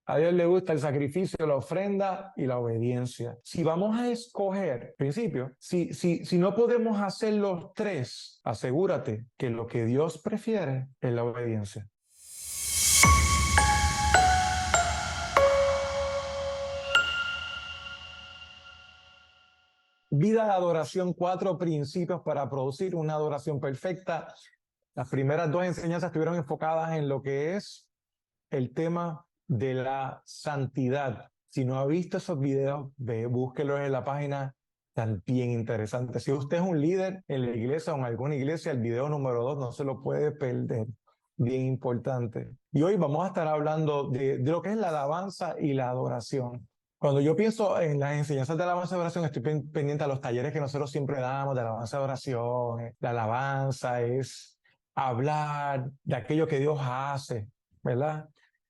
A Dios le gusta el sacrificio, la ofrenda y la obediencia. Si vamos a escoger, principio, si no podemos hacer los tres, asegúrate que lo que Dios prefiere es la obediencia. Vida de adoración, 4 principios para producir una adoración perfecta. Las primeras 2 enseñanzas estuvieron enfocadas en lo que es el tema de la santidad. Si no ha visto esos videos, búsquelos en la página, están bien interesantes. Si usted es un líder en la iglesia o en alguna iglesia, el video número 2 no se lo puede perder, bien importante. Y hoy vamos a estar hablando de lo que es la alabanza y la adoración. Cuando yo pienso en las enseñanzas de alabanza y oración, estoy pendiente a los talleres que nosotros siempre damos de alabanza y oración. La alabanza es hablar de aquello que Dios hace, ¿verdad?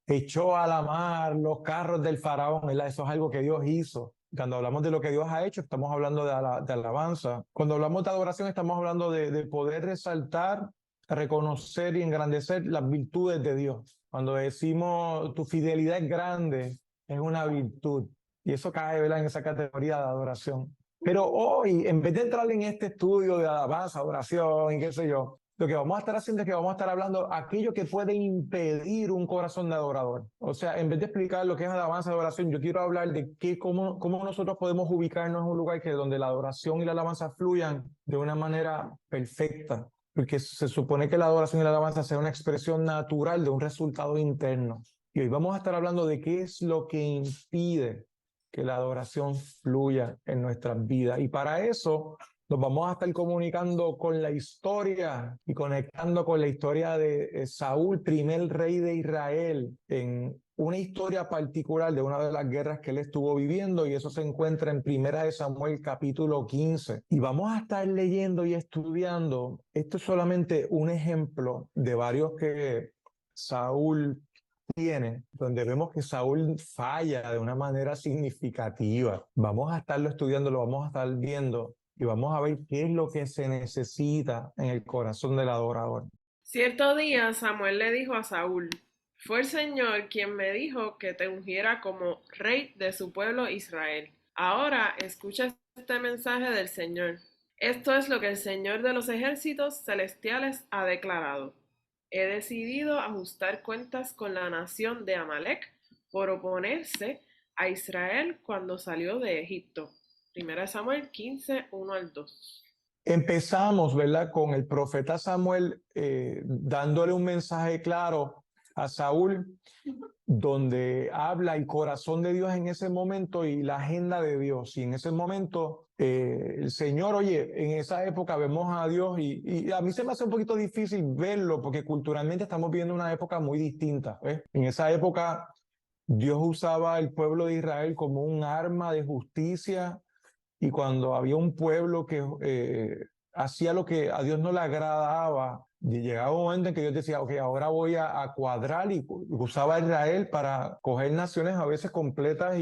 Echó a la mar los carros del faraón, ¿verdad? Eso es algo que Dios hizo. Cuando hablamos de lo que Dios ha hecho, estamos hablando de alabanza. Cuando hablamos de adoración, estamos hablando de poder resaltar, reconocer y engrandecer las virtudes de Dios. Cuando decimos tu fidelidad es grande, es una virtud. Y eso cae, ¿verdad?, en esa categoría de adoración. Pero hoy, en vez de entrar en este estudio de alabanza, adoración y qué sé yo, lo que vamos a estar haciendo es que vamos a estar hablando aquello que puede impedir un corazón de adorador. O sea, en vez de explicar lo que es alabanza y adoración, yo quiero hablar de cómo nosotros podemos ubicarnos en un lugar donde la adoración y la alabanza fluyan de una manera perfecta. Porque se supone que la adoración y la alabanza sea una expresión natural de un resultado interno. Y hoy vamos a estar hablando de qué es lo que impide que la adoración fluya en nuestras vidas. Y para eso nos vamos a estar comunicando con la historia y conectando con la historia de Saúl, primer rey de Israel, en una historia particular de una de las guerras que él estuvo viviendo, y eso se encuentra en Primera de Samuel capítulo 15. Y vamos a estar leyendo y estudiando. Esto es solamente un ejemplo de varios que Saúl tiene, donde vemos que Saúl falla de una manera significativa. Vamos a estarlo estudiando, lo vamos a estar viendo y vamos a ver qué es lo que se necesita en el corazón del adorador. Cierto día Samuel le dijo a Saúl: Fue el Señor quien me dijo que te ungiera como rey de su pueblo Israel. Ahora escucha este mensaje del Señor. Esto es lo que el Señor de los ejércitos celestiales ha declarado. He decidido ajustar cuentas con la nación de Amalek por oponerse a Israel cuando salió de Egipto. 1 Samuel 15, 1 al 2. Empezamos, ¿verdad?, con el profeta Samuel dándole un mensaje claro a Saúl, donde habla el corazón de Dios en ese momento y la agenda de Dios. Y en ese momento, el Señor, oye, en esa época vemos a Dios y a mí se me hace un poquito difícil verlo porque culturalmente estamos viviendo una época muy distinta, ¿ves? En esa época, Dios usaba al pueblo de Israel como un arma de justicia, y cuando había un pueblo que hacía lo que a Dios no le agradaba, llegaba un momento en que Dios decía, ok, ahora voy a cuadrar, y usaba a Israel para coger naciones a veces completas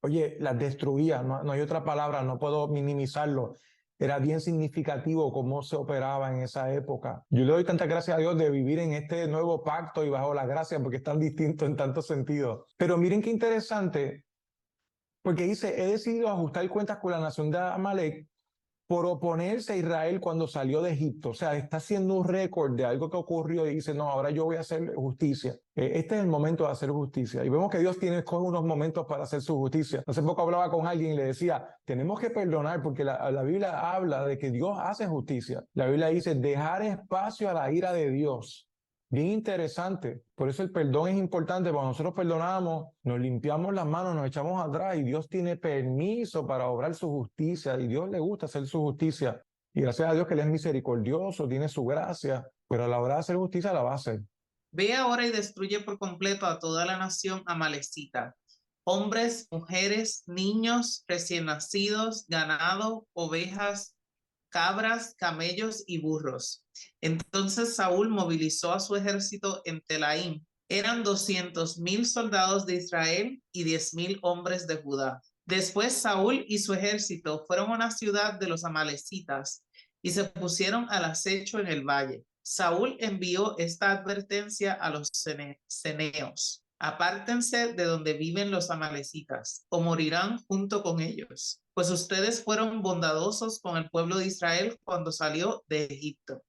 oye, las destruía. No hay otra palabra, no puedo minimizarlo. Era bien significativo cómo se operaba en esa época. Yo le doy tantas gracias a Dios de vivir en este nuevo pacto y bajo la gracia, porque es tan distinto en tantos sentidos. Pero miren qué interesante, porque dice, he decidido ajustar cuentas con la nación de Amalek por oponerse a Israel cuando salió de Egipto. O sea, está haciendo un récord de algo que ocurrió y dice, no, ahora yo voy a hacer justicia. Este es el momento de hacer justicia. Y vemos que Dios escoge unos momentos para hacer su justicia. Hace poco hablaba con alguien y le decía, tenemos que perdonar porque la Biblia habla de que Dios hace justicia. La Biblia dice, dejar espacio a la ira de Dios. Bien interesante. Por eso el perdón es importante. Cuando nosotros perdonamos, nos limpiamos las manos, nos echamos atrás y Dios tiene permiso para obrar su justicia, y Dios le gusta hacer su justicia. Y gracias a Dios que Él es misericordioso, tiene su gracia, pero a la hora de hacer justicia la va a hacer. Ve ahora y destruye por completo a toda la nación amalecita, hombres, mujeres, niños, recién nacidos, ganado, ovejas, cabras, camellos y burros. Entonces Saúl movilizó a su ejército en Telaim. Eran 200,000 soldados de Israel y 10,000 hombres de Judá. Después Saúl y su ejército fueron a una ciudad de los amalecitas y se pusieron al acecho en el valle. Saúl envió esta advertencia a los ceneos. Apártense de donde viven los amalecitas, o morirán junto con ellos, pues ustedes fueron bondadosos con el pueblo de Israel cuando salió de Egipto.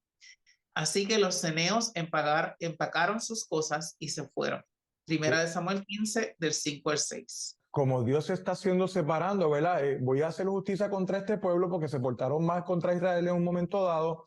Así que los ceneos empacaron sus cosas y se fueron. Primera de Samuel 15, del 5 al 6. Como Dios se está haciendo separando, ¿verdad? Voy a hacer justicia contra este pueblo porque se portaron mal contra Israel en un momento dado,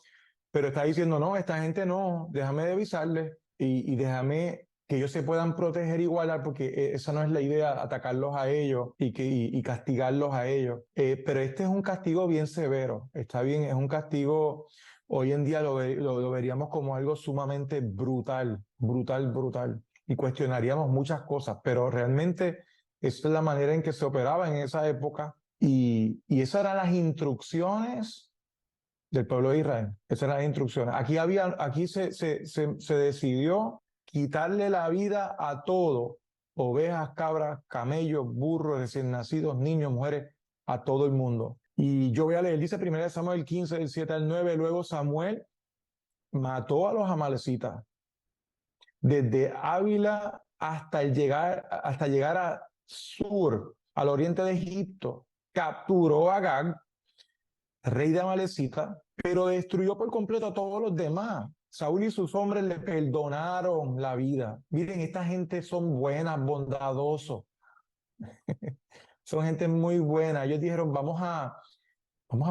pero está diciendo, no, esta gente no, déjame de avisarles y déjame que ellos se puedan proteger igual, porque esa no es la idea, atacarlos a ellos y castigarlos a ellos. Pero este es un castigo bien severo, está bien, es un castigo, hoy en día lo veríamos como algo sumamente brutal, brutal, y cuestionaríamos muchas cosas, pero realmente esa es la manera en que se operaba en esa época y esas eran las instrucciones del pueblo de Israel. Esas eran las instrucciones. Aquí se decidió quitarle la vida a todo, ovejas, cabras, camellos, burros, recién nacidos, niños, mujeres, a todo el mundo. Y yo voy a leer, dice 1 Samuel 15, del 7 al 9, luego Samuel mató a los amalecitas desde Ávila hasta llegar a Sur, al oriente de Egipto. Capturó a Agag, rey de Amalecita, pero destruyó por completo a todos los demás. Saúl y sus hombres le perdonaron la vida. Miren, esta gente son buenas, bondadosos. Son gente muy buena. Ellos dijeron, vamos a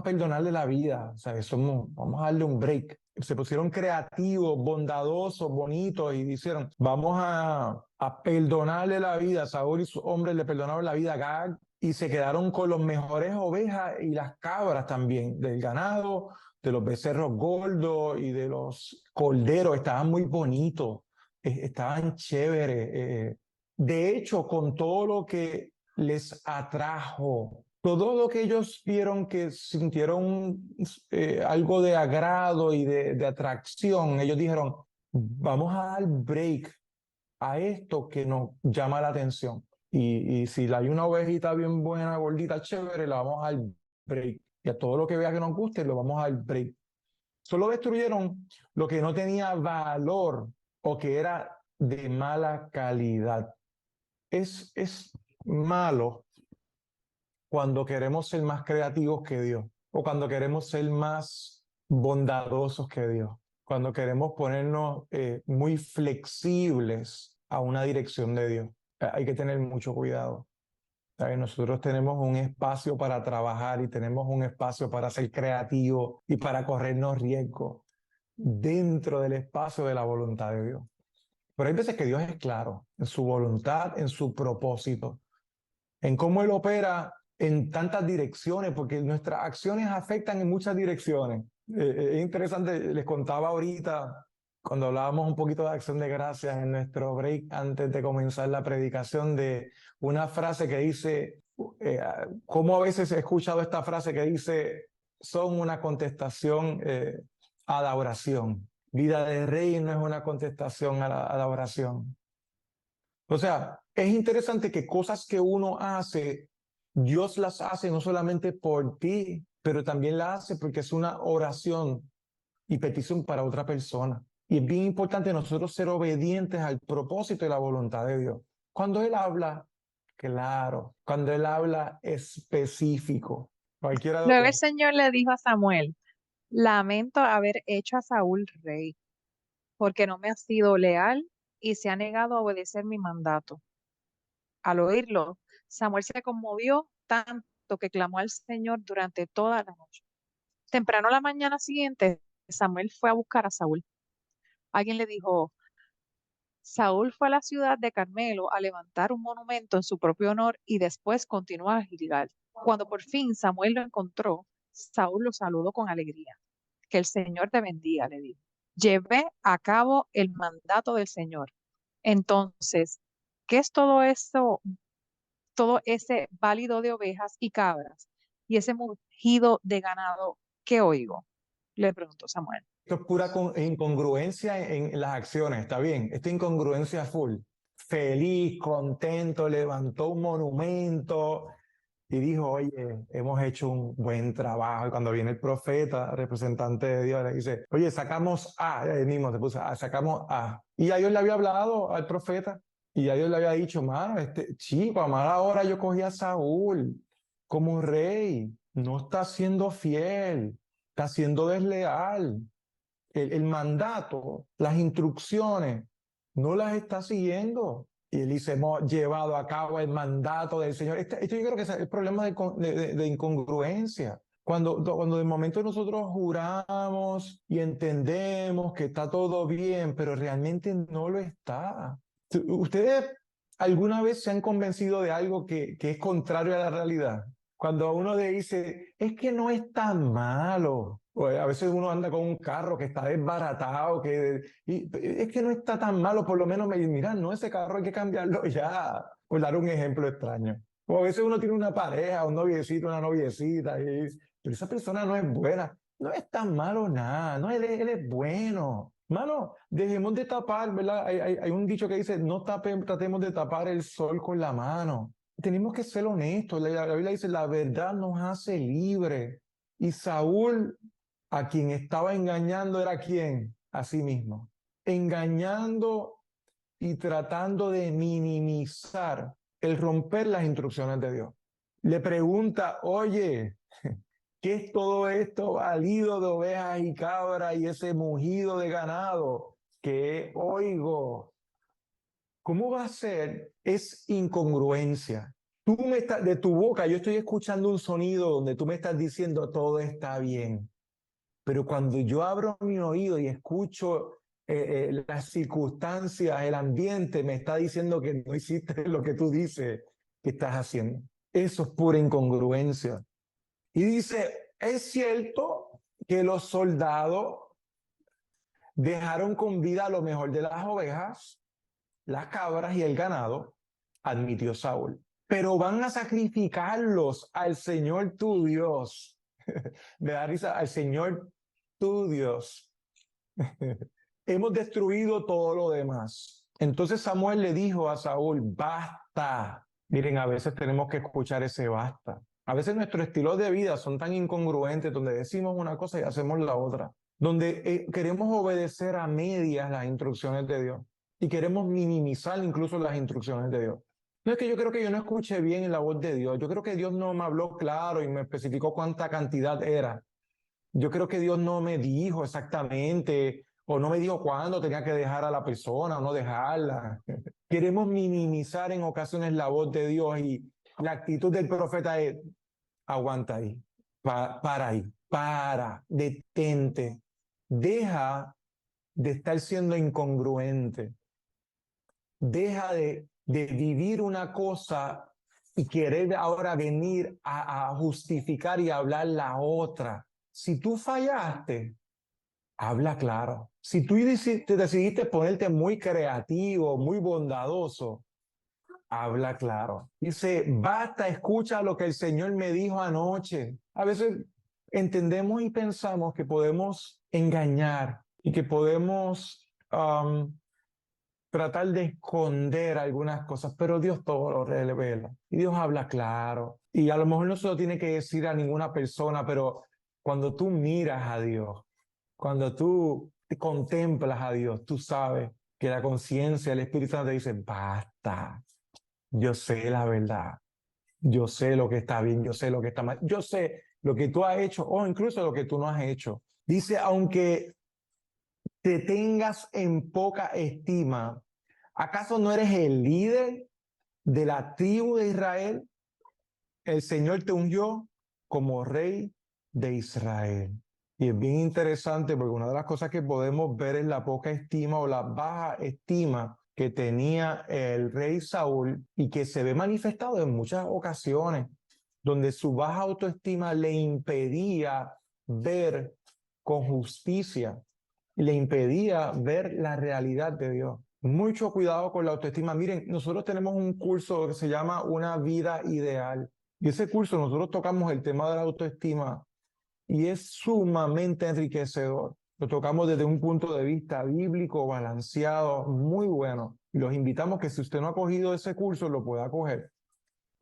perdonarle la vida, ¿sabes? Vamos a darle un break. Se pusieron creativos, bondadosos, bonitos y dijeron, vamos a perdonarle la vida. Saúl y sus hombres le perdonaron la vida a Agag y se quedaron con los mejores ovejas y las cabras también, del ganado, de los becerros gordos y de los corderos. Estaban muy bonitos, estaban chéveres. De hecho, con todo lo que les atrajo, todo lo que ellos vieron, que sintieron algo de agrado y de atracción, ellos dijeron, vamos a dar break a esto que nos llama la atención. Y si hay una ovejita bien buena, gordita, chévere, la vamos a dar break. Y a todo lo que vea que nos guste, lo vamos a dar break. Solo destruyeron lo que no tenía valor o que era de mala calidad. Es malo cuando queremos ser más creativos que Dios, o cuando queremos ser más bondadosos que Dios, cuando queremos ponernos muy flexibles a una dirección de Dios. Hay que tener mucho cuidado. ¿Sabes? Nosotros tenemos un espacio para trabajar y tenemos un espacio para ser creativos y para corrernos riesgos dentro del espacio de la voluntad de Dios. Pero hay veces que Dios es claro en su voluntad, en su propósito, en cómo Él opera en tantas direcciones, porque nuestras acciones afectan en muchas direcciones. Es interesante, les contaba ahorita, cuando hablábamos un poquito de acción de gracias en nuestro break antes de comenzar la predicación, de una frase que dice, cómo a veces he escuchado esta frase que dice, son una contestación a la oración. Vida de rey no es una contestación a la oración. O sea, es interesante que cosas que uno hace, Dios las hace no solamente por ti, pero también las hace porque es una oración y petición para otra persona. Y es bien importante nosotros ser obedientes al propósito y la voluntad de Dios. Cuando Él habla, claro. Cuando Él habla, específico. Cualquiera de Luego el Señor le dijo a Samuel, lamento haber hecho a Saúl rey, porque no me ha sido leal y se ha negado a obedecer mi mandato. Al oírlo, Samuel se conmovió tanto que clamó al Señor durante toda la noche. Temprano la mañana siguiente, Samuel fue a buscar a Saúl. Alguien le dijo, Saúl fue a la ciudad de Carmelo a levantar un monumento en su propio honor y después continuó a Gilgal. Cuando por fin Samuel lo encontró, Saúl lo saludó con alegría. Que el Señor te bendiga, le dijo. Llevé a cabo el mandato del Señor. Entonces, ¿qué es todo eso, todo ese válido de ovejas y cabras y ese mugido de ganado que oigo? Le preguntó Samuel. Esto es pura incongruencia en las acciones, ¿está bien? Esta incongruencia full. Feliz, contento, levantó un monumento y dijo, oye, hemos hecho un buen trabajo. Y cuando viene el profeta, representante de Dios, le dice, oye, sacamos A, él mismo se puso, sacamos A. Y a Dios le había hablado al profeta Y ya Dios le había dicho, mano, chico, a mala hora yo cogí a Saúl como rey. No está siendo fiel, está siendo desleal. El mandato, las instrucciones, no las está siguiendo. Y él dice, hemos llevado a cabo el mandato del Señor. Esto yo creo que es el problema de incongruencia. Cuando de momento nosotros juramos y entendemos que está todo bien, pero realmente no lo está. ¿Ustedes alguna vez se han convencido de algo que es contrario a la realidad? Cuando uno le dice, es que no es tan malo. O a veces uno anda con un carro que está desbaratado, y es que no está tan malo, por lo menos me dicen, mira, no, ese carro hay que cambiarlo ya, por dar un ejemplo extraño. O a veces uno tiene una pareja, un noviecito, una noviecita, y dice, pero esa persona no es buena, no es tan malo nada, no, él es bueno. Mano, dejemos de tapar, ¿verdad? Hay un dicho que dice, no tratemos de tapar el sol con la mano. Tenemos que ser honestos. La Biblia dice, la verdad nos hace libres. Y Saúl, a quien estaba engañando, ¿era quién? A sí mismo. Engañando y tratando de minimizar el romper las instrucciones de Dios. Le pregunta, oye, ¿qué es todo esto balido de ovejas y cabras y ese mugido de ganado que oigo? ¿Cómo va a ser? Es incongruencia. De tu boca, yo estoy escuchando un sonido donde tú me estás diciendo todo está bien. Pero cuando yo abro mi oído y escucho las circunstancias, el ambiente, me está diciendo que no hiciste lo que tú dices que estás haciendo. Eso es pura incongruencia. Y dice, es cierto que los soldados dejaron con vida lo mejor de las ovejas, las cabras y el ganado, admitió Saúl, pero van a sacrificarlos al Señor tu Dios. Me da risa, al Señor tu Dios. Hemos destruido todo lo demás. Entonces Samuel le dijo a Saúl, basta. Miren, a veces tenemos que escuchar ese basta. A veces nuestros estilos de vida son tan incongruentes, donde decimos una cosa y hacemos la otra, donde queremos obedecer a medias las instrucciones de Dios y queremos minimizar incluso las instrucciones de Dios. No es que yo creo que yo no escuché bien la voz de Dios. Yo creo que Dios no me habló claro y me especificó cuánta cantidad era. Yo creo que Dios no me dijo exactamente o no me dijo cuándo tenía que dejar a la persona o no dejarla. Queremos minimizar en ocasiones la voz de Dios y la actitud del profeta es, aguanta ahí, para ahí, detente, deja de estar siendo incongruente, deja de vivir una cosa y querer ahora venir a justificar y hablar la otra. Si tú fallaste, habla claro. Si tú decidiste ponerte muy creativo, muy bondadoso, habla claro. Dice, basta, escucha lo que el Señor me dijo anoche. A veces entendemos y pensamos que podemos engañar y que podemos tratar de esconder algunas cosas, pero Dios todo lo revela. Y Dios habla claro. Y a lo mejor no se lo tiene que decir a ninguna persona, pero cuando tú miras a Dios, cuando tú contemplas a Dios, tú sabes que la conciencia, el Espíritu Santo te dice, basta, yo sé la verdad, yo sé lo que está bien, yo sé lo que está mal, yo sé lo que tú has hecho o incluso lo que tú no has hecho. Dice, aunque te tengas en poca estima, ¿acaso no eres el líder de la tribu de Israel? El Señor te ungió como rey de Israel. Y es bien interesante porque una de las cosas que podemos ver es la poca estima o la baja estima que tenía el rey Saúl y que se ve manifestado en muchas ocasiones, donde su baja autoestima le impedía ver con justicia, le impedía ver la realidad de Dios. Mucho cuidado con la autoestima. Miren, nosotros tenemos un curso que se llama Una Vida Ideal. Y ese curso nosotros tocamos el tema de la autoestima y es sumamente enriquecedor. Lo tocamos desde un punto de vista bíblico, balanceado, muy bueno. Y los invitamos que si usted no ha cogido ese curso, lo pueda coger,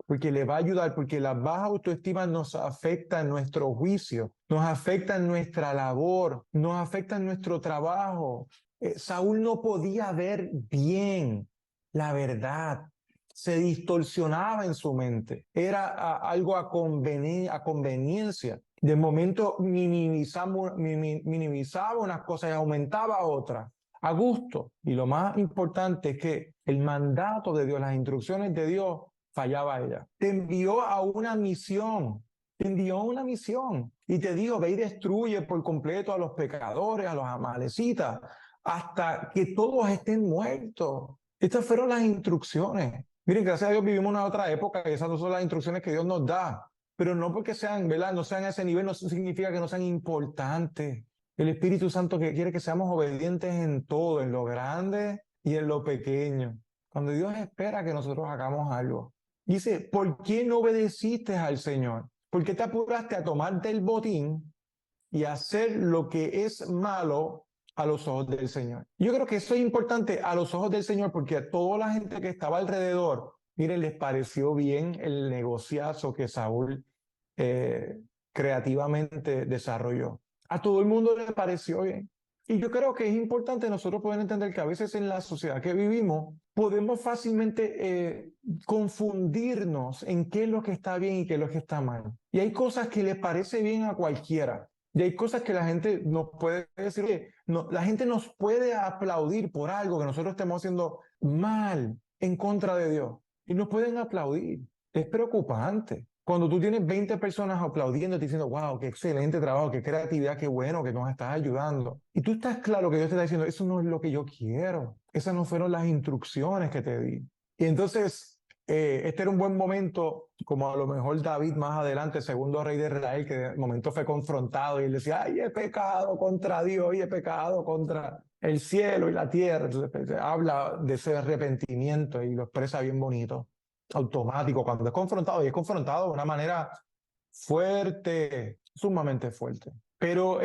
porque le va a ayudar, porque la baja autoestima nos afecta en nuestro juicio, nos afecta en nuestra labor, nos afecta en nuestro trabajo. Saúl no podía ver bien la verdad. Se distorsionaba en su mente. Era algo a conveniencia. De momento minimizaba unas cosas y aumentaba otras. A gusto. Y lo más importante es que el mandato de Dios, las instrucciones de Dios, fallaba ella. Te envió a una misión. Te envió a una misión. Y te dijo, ve y destruye por completo a los pecadores, a los amalecitas, hasta que todos estén muertos. Estas fueron las instrucciones. Miren, gracias a Dios vivimos en una otra época y esas no son las instrucciones que Dios nos da. Pero no porque sean, ¿verdad? No sean a ese nivel, no significa que no sean importantes. El Espíritu Santo que quiere que seamos obedientes en todo, en lo grande y en lo pequeño. Cuando Dios espera que nosotros hagamos algo. Dice, ¿por qué no obedeciste al Señor? ¿Por qué te apuraste a tomarte el botín y hacer lo que es malo a los ojos del Señor? Yo creo que eso es importante a los ojos del Señor porque a toda la gente que estaba alrededor, miren, les pareció bien el negociazo que Saúl creativamente desarrolló. A todo el mundo le pareció bien. Y yo creo que es importante nosotros poder entender que a veces en la sociedad que vivimos podemos fácilmente confundirnos en qué es lo que está bien y qué es lo que está mal. Y hay cosas que le parece bien a cualquiera. Y hay cosas que la gente nos puede decir, oye, no, la gente nos puede aplaudir por algo que nosotros estemos haciendo mal en contra de Dios. Y nos pueden aplaudir. Es preocupante. Cuando tú tienes 20 personas aplaudiendo y diciendo, wow, qué excelente trabajo, qué creatividad, qué bueno que nos estás ayudando. Y tú estás claro que Dios te está diciendo, eso no es lo que yo quiero. Esas no fueron las instrucciones que te di. Y entonces, este era un buen momento, como a lo mejor David más adelante, segundo rey de Israel, que de momento fue confrontado y él decía, ay, he pecado contra Dios y he pecado contra el cielo y la tierra. Entonces, habla de ese arrepentimiento y lo expresa bien bonito, automático, cuando es confrontado, y es confrontado de una manera fuerte, sumamente fuerte. Pero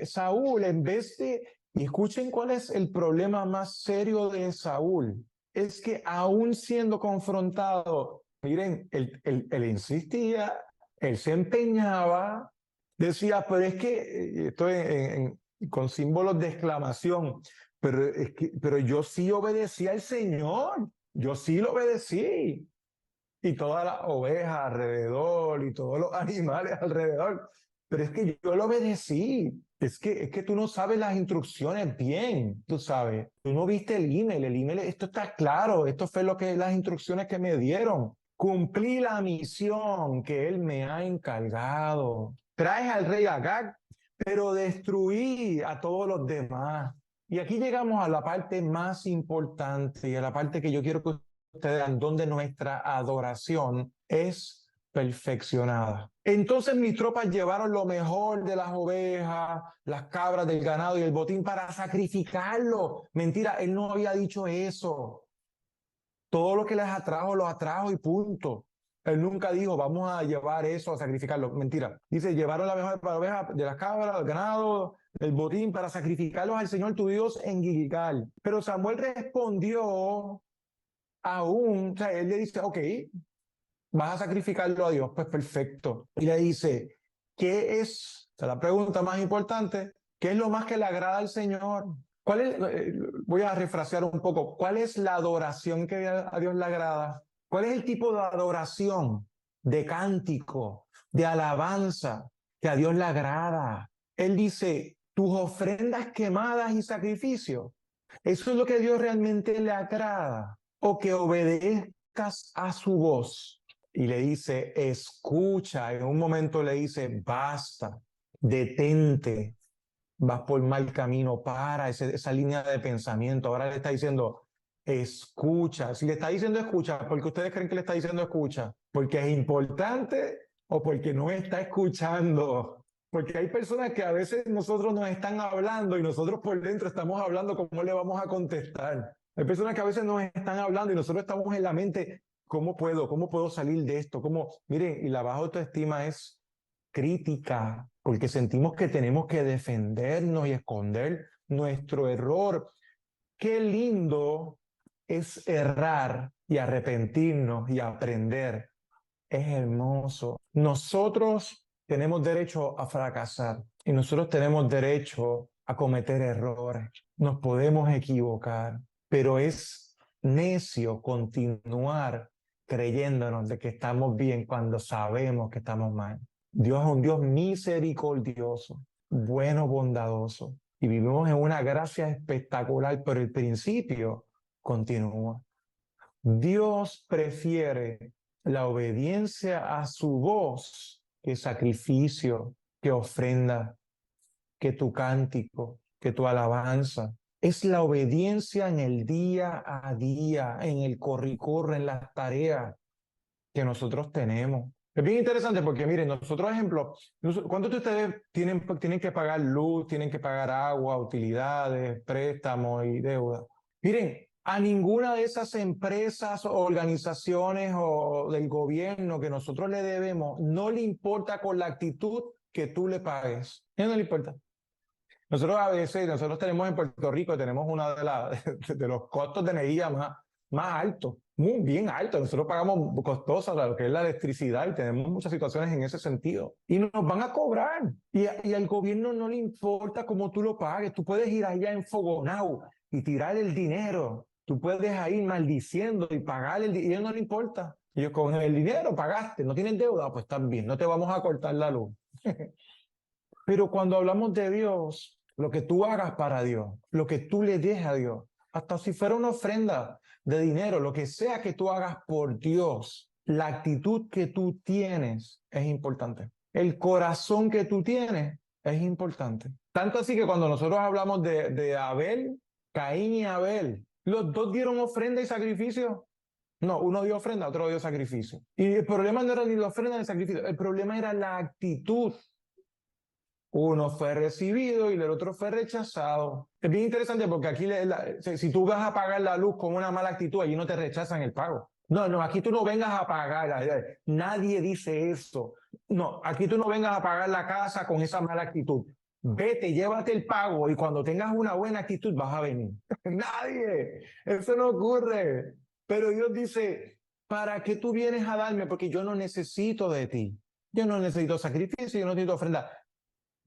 Saúl, en vez de, y escuchen cuál es el problema más serio de Saúl, es que aún siendo confrontado, miren, él insistía, él se empeñaba, decía, pero es que, estoy con símbolos de exclamación, pero yo sí obedecí al Señor, yo sí lo obedecí. Y todas las ovejas alrededor y todos los animales alrededor. Pero es que yo lo obedecí. Es que tú no sabes las instrucciones bien, tú sabes. Tú no viste el email, esto está claro, esto fue las instrucciones que me dieron. Cumplí la misión que él me ha encargado. Traes al rey Agag, pero destruí a todos los demás. Y aquí llegamos a la parte más importante y a la parte que yo quiero que ustedes vean donde nuestra adoración es perfeccionada. Entonces mis tropas llevaron lo mejor de las ovejas, las cabras del ganado y el botín para sacrificarlo. Mentira, él no había dicho eso. Todo lo que les atrajo, lo atrajo y punto. Él nunca dijo, vamos a llevar eso a sacrificarlo. Mentira. Dice, llevaron la mejor oveja de las cabras, del ganado, el botín para sacrificarlos al Señor tu Dios en Gilgal. Pero Samuel respondió aún, o sea, él le dice, ok, vas a sacrificarlo a Dios, pues perfecto. Y le dice, ¿qué es? O sea, la pregunta más importante, ¿qué es lo más que le agrada al Señor? ¿Cuál es, voy a refrasear un poco, ¿cuál es la adoración que a Dios le agrada? ¿Cuál es el tipo de adoración, de cántico, de alabanza que a Dios le agrada? Él dice, tus ofrendas quemadas y sacrificios, eso es lo que a Dios realmente le agrada. O que obedezcas a su voz. Y le dice, escucha. En un momento le dice, basta, detente, vas por mal camino, para esa línea de pensamiento. Ahora le está diciendo, escucha. Si le está diciendo escucha, ¿por qué ustedes creen que le está diciendo escucha? ¿Porque es importante o porque no está escuchando? Porque hay personas que a veces nosotros nos están hablando y nosotros por dentro estamos hablando cómo le vamos a contestar. Hay personas que a veces nos están hablando y nosotros estamos en la mente, ¿cómo puedo salir de esto? Miren, y la baja autoestima es crítica, porque sentimos que tenemos que defendernos y esconder nuestro error. Qué lindo es errar y arrepentirnos y aprender. Es hermoso. Nosotros tenemos derecho a fracasar y nosotros tenemos derecho a cometer errores. Nos podemos equivocar, pero es necio continuar creyéndonos de que estamos bien cuando sabemos que estamos mal. Dios es un Dios misericordioso, bueno, bondadoso, y vivimos en una gracia espectacular, pero el principio continúa. Dios prefiere la obediencia a su voz que sacrificio, que ofrenda, que tu cántico, que tu alabanza. Es la obediencia en el día a día, en el corre-corre, en las tareas que nosotros tenemos. Es bien interesante porque, miren, nosotros, ejemplo, ¿cuántos de ustedes tienen que pagar luz, tienen que pagar agua, utilidades, préstamos y deuda? Miren, a ninguna de esas empresas o organizaciones o del gobierno que nosotros le debemos, no le importa con la actitud que tú le pagues. ¿A no le importa? Nosotros tenemos en Puerto Rico, tenemos uno de los costos de energía más altos, muy bien altos. Nosotros pagamos costosa lo que es la electricidad y tenemos muchas situaciones en ese sentido. Y nos van a cobrar. Y al gobierno no le importa cómo tú lo pagues. Tú puedes ir allá en Fogonau y tirar el dinero. Tú puedes ir maldiciendo y pagar el dinero. Y a ellos no le importa. Ellos con el dinero pagaste, no tienen deuda, pues están bien, no te vamos a cortar la luz. Pero cuando hablamos de Dios, lo que tú hagas para Dios, lo que tú le des a Dios, hasta si fuera una ofrenda de dinero, lo que sea que tú hagas por Dios, la actitud que tú tienes es importante. El corazón que tú tienes es importante. Tanto así que cuando nosotros hablamos de Abel, Caín y Abel, los dos dieron ofrenda y sacrificio. No, uno dio ofrenda, otro dio sacrificio. Y el problema no era ni la ofrenda ni el sacrificio, el problema era la actitud. Uno fue recibido y el otro fue rechazado. Es bien interesante porque aquí si tú vas a pagar la luz con una mala actitud, allí no te rechazan el pago. No, aquí tú no vengas a pagar. Nadie dice eso. No, aquí tú no vengas a pagar la casa con esa mala actitud. Vete, llévate el pago y cuando tengas una buena actitud vas a venir. Nadie. Eso no ocurre. Pero Dios dice, ¿para qué tú vienes a darme? Porque yo no necesito de ti. Yo no necesito sacrificio, yo no necesito ofrenda.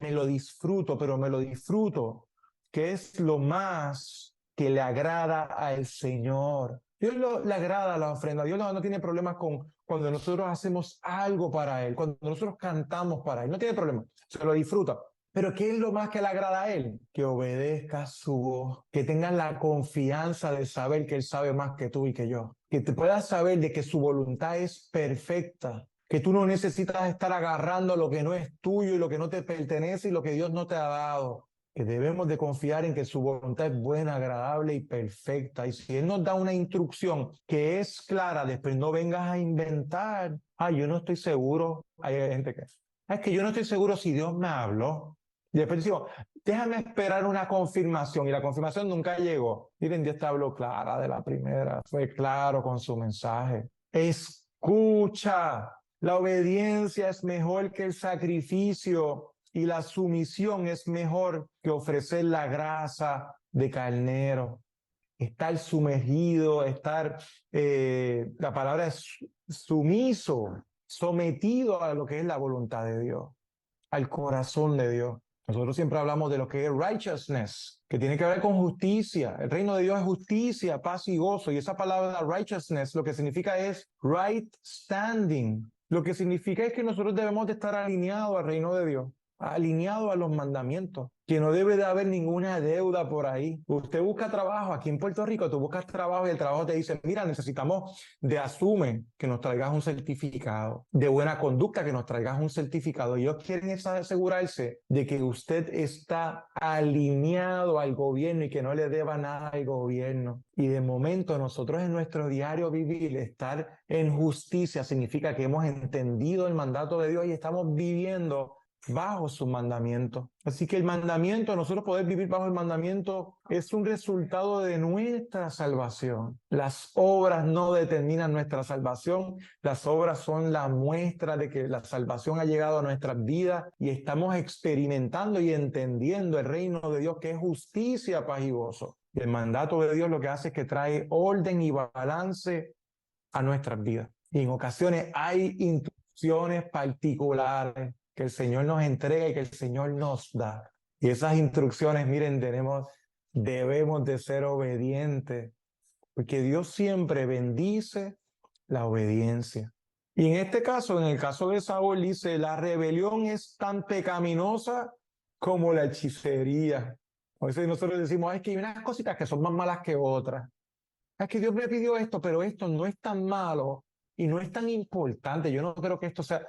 Me lo disfruto, pero me lo disfruto, que es lo más que le agrada al Señor. Dios le agrada la ofrenda. Dios no tiene problemas con cuando nosotros hacemos algo para Él, cuando nosotros cantamos para Él. No tiene problema, se lo disfruta. Pero ¿qué es lo más que le agrada a Él? Que obedezcas su voz, que tengas la confianza de saber que Él sabe más que tú y que yo. Que te puedas saber de que su voluntad es perfecta. Que tú no necesitas estar agarrando lo que no es tuyo y lo que no te pertenece y lo que Dios no te ha dado. Que debemos de confiar en que su voluntad es buena, agradable y perfecta. Y si Él nos da una instrucción que es clara, después no vengas a inventar. Yo no estoy seguro. Hay gente que es que yo no estoy seguro si Dios me habló. Y después decimos, déjame esperar una confirmación. Y la confirmación nunca llegó. Miren, Dios te habló clara de la primera. Fue claro con su mensaje. Escucha. La obediencia es mejor que el sacrificio y la sumisión es mejor que ofrecer la grasa de carnero. Estar sumergido, la palabra es sumiso, sometido a lo que es la voluntad de Dios, al corazón de Dios. Nosotros siempre hablamos de lo que es righteousness, que tiene que ver con justicia. El reino de Dios es justicia, paz y gozo. Y esa palabra righteousness lo que significa es right standing. Lo que significa es que nosotros debemos de estar alineados al reino de Dios, alineados a los mandamientos, que no debe de haber ninguna deuda por ahí. Usted busca trabajo aquí en Puerto Rico, tú buscas trabajo y el trabajo te dice, mira, necesitamos asume que nos traigas un certificado, de buena conducta que nos traigas un certificado. Y ellos quieren asegurarse de que usted está alineado al gobierno y que no le deba nada al gobierno. Y de momento nosotros en nuestro diario vivir, estar en justicia significa que hemos entendido el mandato de Dios y estamos viviendo bajo su mandamiento. Así que el mandamiento, nosotros poder vivir bajo el mandamiento es un resultado de nuestra salvación. Las obras no determinan nuestra salvación, las obras son la muestra de que la salvación ha llegado a nuestras vidas y estamos experimentando y entendiendo el reino de Dios que es justicia, paz y gozo. Y el mandato de Dios lo que hace es que trae orden y balance a nuestras vidas. Y en ocasiones hay instrucciones particulares que el Señor nos entrega y que el Señor nos da. Y esas instrucciones, miren, debemos de ser obedientes, porque Dios siempre bendice la obediencia. Y en este caso, en el caso de Saúl, dice, la rebelión es tan pecaminosa como la hechicería. A veces nosotros decimos, es que hay unas cositas que son más malas que otras. Es que Dios me pidió esto, pero esto no es tan malo y no es tan importante. Yo no creo que esto sea...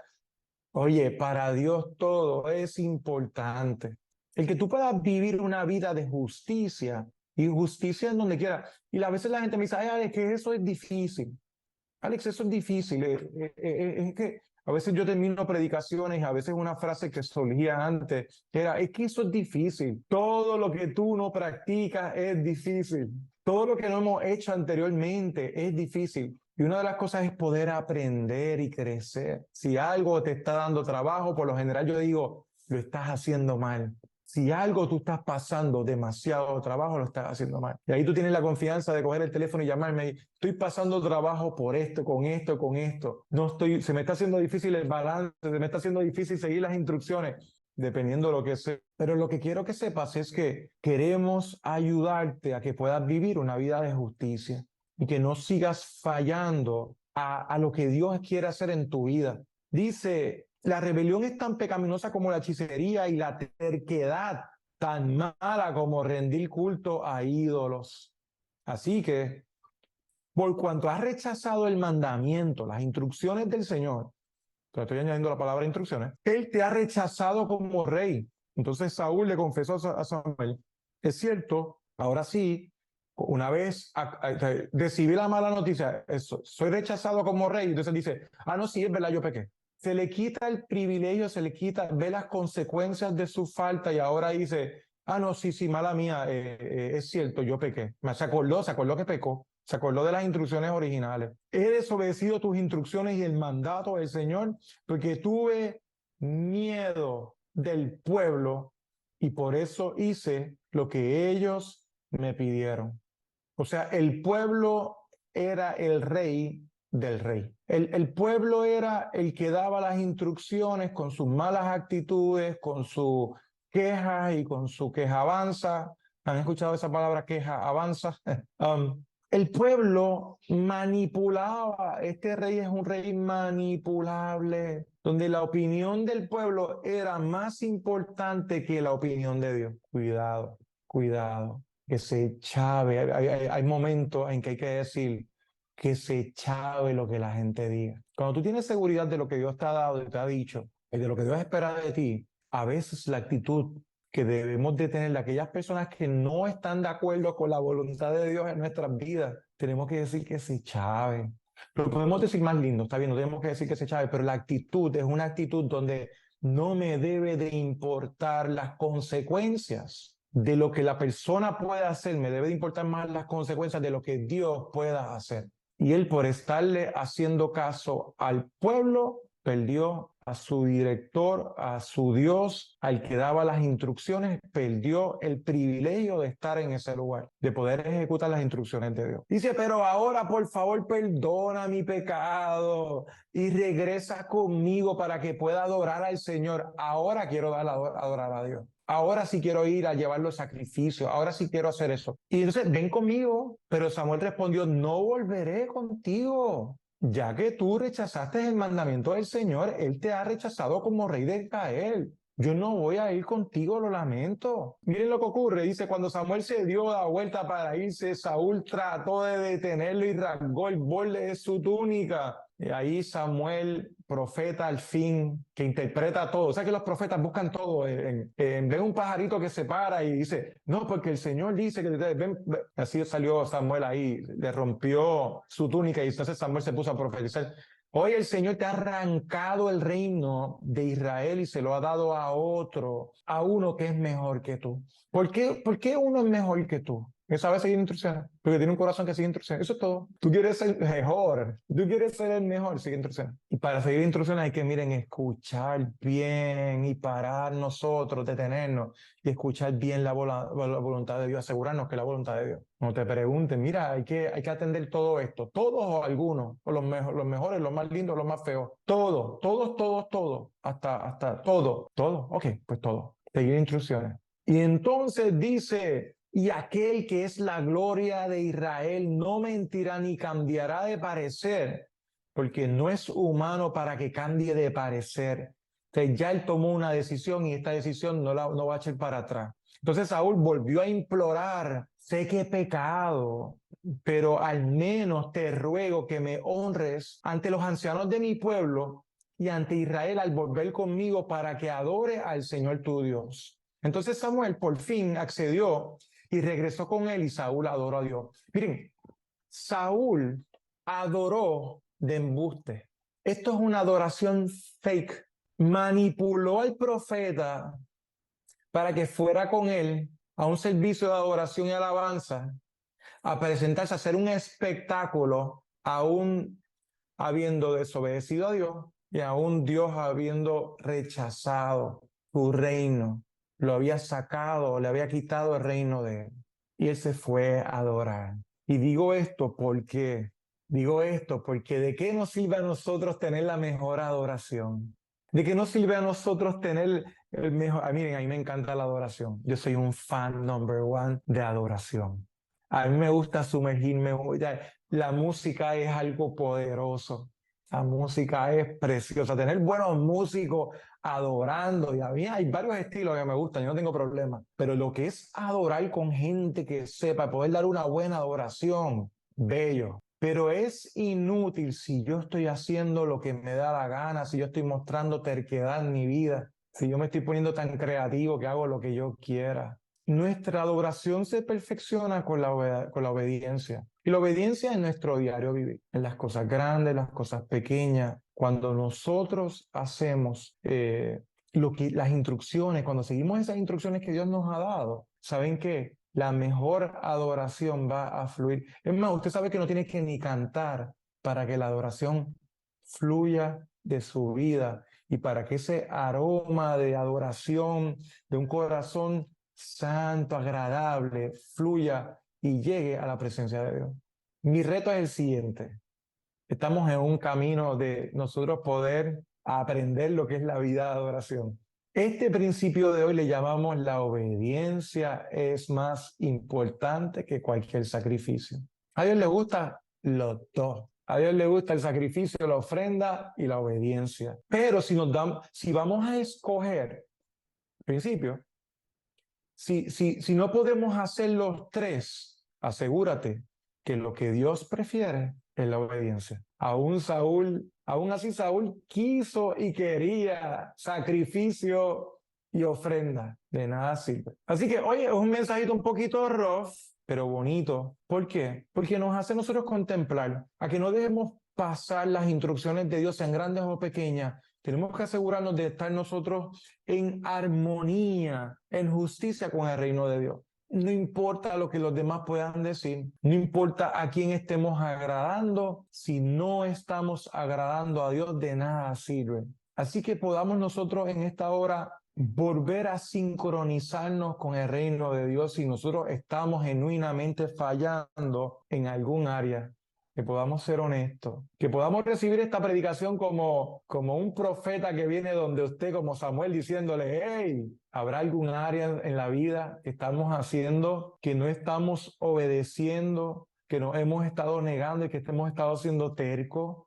Oye, para Dios todo es importante. El que tú puedas vivir una vida de justicia y justicia en donde quiera. Y a veces la gente me dice, ay, Alex, que eso es difícil. Alex, eso es difícil. Es que a veces yo termino predicaciones, a veces una frase que solía antes era, es que eso es difícil. Todo lo que tú no practicas es difícil. Todo lo que no hemos hecho anteriormente es difícil. Y una de las cosas es poder aprender y crecer. Si algo te está dando trabajo, por lo general yo digo, lo estás haciendo mal. Si algo tú estás pasando demasiado trabajo, lo estás haciendo mal. Y ahí tú tienes la confianza de coger el teléfono y llamarme. Estoy pasando trabajo por esto, con esto, con esto. No estoy, se me está haciendo difícil el balance, se me está haciendo difícil seguir las instrucciones, dependiendo de lo que sea. Pero lo que quiero que sepas es que queremos ayudarte a que puedas vivir una vida de justicia y que no sigas fallando a lo que Dios quiere hacer en tu vida. Dice, la rebelión es tan pecaminosa como la hechicería y la terquedad tan mala como rendir culto a ídolos. Así que, por cuanto has rechazado el mandamiento, las instrucciones del Señor, estoy añadiendo la palabra instrucciones, Él te ha rechazado como rey. Entonces Saúl le confesó a Samuel, es cierto, ahora sí, una vez recibí la mala noticia, soy rechazado como rey, entonces dice, no, sí, es verdad, yo pequé. Se le quita el privilegio, se le quita, ve las consecuencias de su falta y ahora dice, no, sí, sí, mala mía, es cierto, yo pequé. Se acordó que pecó, se acordó de las instrucciones originales. He desobedecido tus instrucciones y el mandato del Señor porque tuve miedo del pueblo y por eso hice lo que ellos me pidieron. O sea, el pueblo era el rey del rey. El pueblo era el que daba las instrucciones con sus malas actitudes, con sus quejas y con su quejabanza. ¿Han escuchado esa palabra queja, avanza? El pueblo manipulaba. Este rey es un rey manipulable, donde la opinión del pueblo era más importante que la opinión de Dios. Cuidado, cuidado. Que se chave. Hay momentos en que hay que decir que se chave lo que la gente diga. Cuando tú tienes seguridad de lo que Dios te ha dado y te ha dicho, y de lo que Dios espera de ti, a veces la actitud que debemos de tener de aquellas personas que no están de acuerdo con la voluntad de Dios en nuestras vidas, tenemos que decir que se chave. Lo podemos decir más lindo, está bien, no tenemos que decir que se chave, pero la actitud es una actitud donde no me debe de importar las consecuencias de lo que la persona pueda hacer, me debe de importar más las consecuencias de lo que Dios pueda hacer. Y él, por estarle haciendo caso al pueblo, perdió a su director, a su Dios, al que daba las instrucciones, perdió el privilegio de estar en ese lugar, de poder ejecutar las instrucciones de Dios. Dice, pero ahora por favor perdona mi pecado y regresa conmigo para que pueda adorar al Señor. Ahora quiero adorar a Dios. Ahora sí quiero ir a llevar los sacrificios, ahora sí quiero hacer eso. Y entonces, ven conmigo. Pero Samuel respondió, no volveré contigo. Ya que tú rechazaste el mandamiento del Señor, Él te ha rechazado como rey de Israel. Yo no voy a ir contigo, lo lamento. Miren lo que ocurre. Dice, cuando Samuel se dio la vuelta para irse, Saúl trató de detenerlo y rasgó el borde de su túnica. Y ahí Samuel, profeta al fin, que interpreta todo. O sea que los profetas buscan todo. Ven un pajarito que se para y dice, no, porque el Señor dice que... Ven. Así salió Samuel ahí, le rompió su túnica y entonces Samuel se puso a profetizar. Hoy el Señor te ha arrancado el reino de Israel y se lo ha dado a otro, a uno que es mejor que tú. ¿Por qué uno es mejor que tú? Que sabe seguir instrucciones, porque tiene un corazón que sigue instrucciones. Eso es todo. Tú quieres ser mejor, tú quieres ser el mejor, sigue instrucciones. Y para seguir instrucciones hay que, miren, escuchar bien y parar nosotros, detenernos y escuchar bien la voluntad de Dios, asegurarnos que es la voluntad de Dios. No te pregunten, mira, hay que atender todo esto, todos o algunos, o los mejores, los más lindos, los más feos, todos, hasta todo, ok, pues todo, seguir instrucciones. Y entonces dice, y aquel que es la gloria de Israel no mentirá ni cambiará de parecer, porque no es humano para que cambie de parecer. Entonces ya él tomó una decisión y esta decisión no va a echar para atrás. Entonces Saúl volvió a implorar: sé que he pecado, pero al menos te ruego que me honres ante los ancianos de mi pueblo y ante Israel al volver conmigo para que adore al Señor tu Dios. Entonces Samuel por fin accedió y regresó con él y Saúl adoró a Dios. Miren, Saúl adoró de embuste. Esto es una adoración fake. Manipuló al profeta para que fuera con él a un servicio de adoración y alabanza, a presentarse, a hacer un espectáculo, aún habiendo desobedecido a Dios y aún Dios habiendo rechazado su reino. Lo había sacado, le había quitado el reino de él. Y él se fue a adorar. Y digo esto porque ¿de qué nos sirve a nosotros tener la mejor adoración? ¿De qué nos sirve a nosotros tener el mejor? Miren, a mí me encanta la adoración. Yo soy un fan number one de adoración. A mí me gusta sumergirme. La música es algo poderoso. La música es preciosa. Tener buenos músicos adorando. Y a mí hay varios estilos que me gustan. Yo no tengo problema. Pero lo que es adorar con gente que sepa, poder dar una buena adoración, bello. Pero es inútil si yo estoy haciendo lo que me da la gana, si yo estoy mostrando terquedad en mi vida, si yo me estoy poniendo tan creativo que hago lo que yo quiera. Nuestra adoración se perfecciona con la obediencia. Y la obediencia es nuestro diario vivir, en las cosas grandes, las cosas pequeñas. Cuando nosotros hacemos las instrucciones, cuando seguimos esas instrucciones que Dios nos ha dado, ¿saben qué? La mejor adoración va a fluir. Es más, usted sabe que no tiene que ni cantar para que la adoración fluya de su vida y para que ese aroma de adoración de un corazón santo, agradable, fluya y llegue a la presencia de Dios. Mi reto es el siguiente. Estamos en un camino de nosotros poder aprender lo que es la vida de adoración. Este principio de hoy le llamamos la obediencia es más importante que cualquier sacrificio. A Dios le gusta los dos. A Dios le gusta el sacrificio, la ofrenda y la obediencia. Pero si vamos a escoger principio, si no podemos hacer los tres, asegúrate que lo que Dios prefiere es la obediencia. Aún así Saúl quiso y quería sacrificio y ofrenda. De nada sirve. Así que, oye, es un mensajito un poquito rough, pero bonito. ¿Por qué? Porque nos hace nosotros contemplar a que no debemos pasar las instrucciones de Dios, sean grandes o pequeñas. Tenemos que asegurarnos de estar nosotros en armonía, en justicia con el reino de Dios. No importa lo que los demás puedan decir, no importa a quién estemos agradando, si no estamos agradando a Dios, de nada sirve. Así que podamos nosotros en esta hora volver a sincronizarnos con el reino de Dios si nosotros estamos genuinamente fallando en algún área. Que podamos ser honestos, que podamos recibir esta predicación como un profeta que viene donde usted, como Samuel, diciéndole: hey, ¿habrá algún área en la vida que estamos haciendo, que no estamos obedeciendo, que nos hemos estado negando y que hemos estado siendo tercos?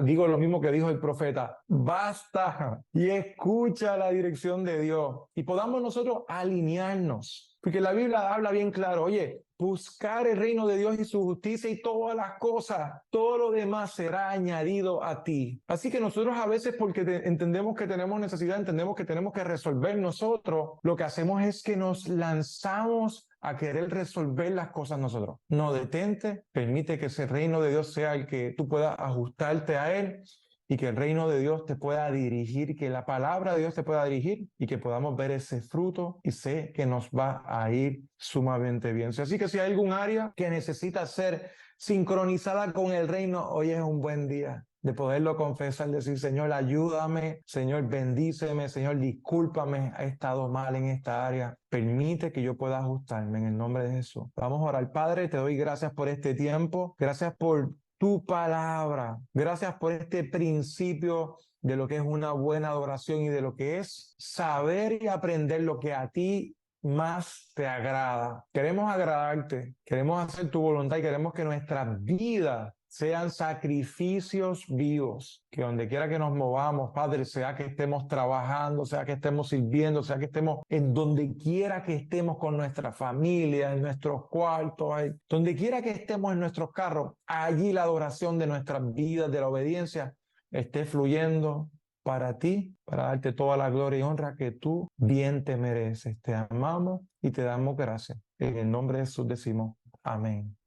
Digo lo mismo que dijo el profeta: basta y escucha la dirección de Dios. Y podamos nosotros alinearnos, porque la Biblia habla bien claro: oye, buscar el reino de Dios y su justicia y todas las cosas, todo lo demás será añadido a ti. Así que nosotros a veces, porque entendemos que tenemos necesidad, entendemos que tenemos que resolver nosotros, lo que hacemos es que nos lanzamos a querer resolver las cosas nosotros. No, detente, permite que ese reino de Dios sea el que tú puedas ajustarte a él y que el reino de Dios te pueda dirigir, que la palabra de Dios te pueda dirigir y que podamos ver ese fruto y sé que nos va a ir sumamente bien. Así que si hay algún área que necesita ser sincronizada con el reino, hoy es un buen día de poderlo confesar, decir: Señor, ayúdame, Señor, bendíceme, Señor, discúlpame, he estado mal en esta área, permite que yo pueda ajustarme en el nombre de Jesús. Vamos a orar. Padre, te doy gracias por este tiempo, gracias por tu palabra, gracias por este principio de lo que es una buena adoración y de lo que es saber y aprender lo que a ti más te agrada. Queremos agradarte, queremos hacer tu voluntad y queremos que nuestras vidas sean sacrificios vivos, que donde quiera que nos movamos, Padre, sea que estemos trabajando, sea que estemos sirviendo, sea que estemos en donde quiera que estemos con nuestra familia, en nuestros cuartos, donde quiera que estemos en nuestros carros, allí la adoración de nuestras vidas, de la obediencia, esté fluyendo para ti, para darte toda la gloria y honra que tú bien te mereces. Te amamos y te damos gracias. En el nombre de Jesús decimos amén.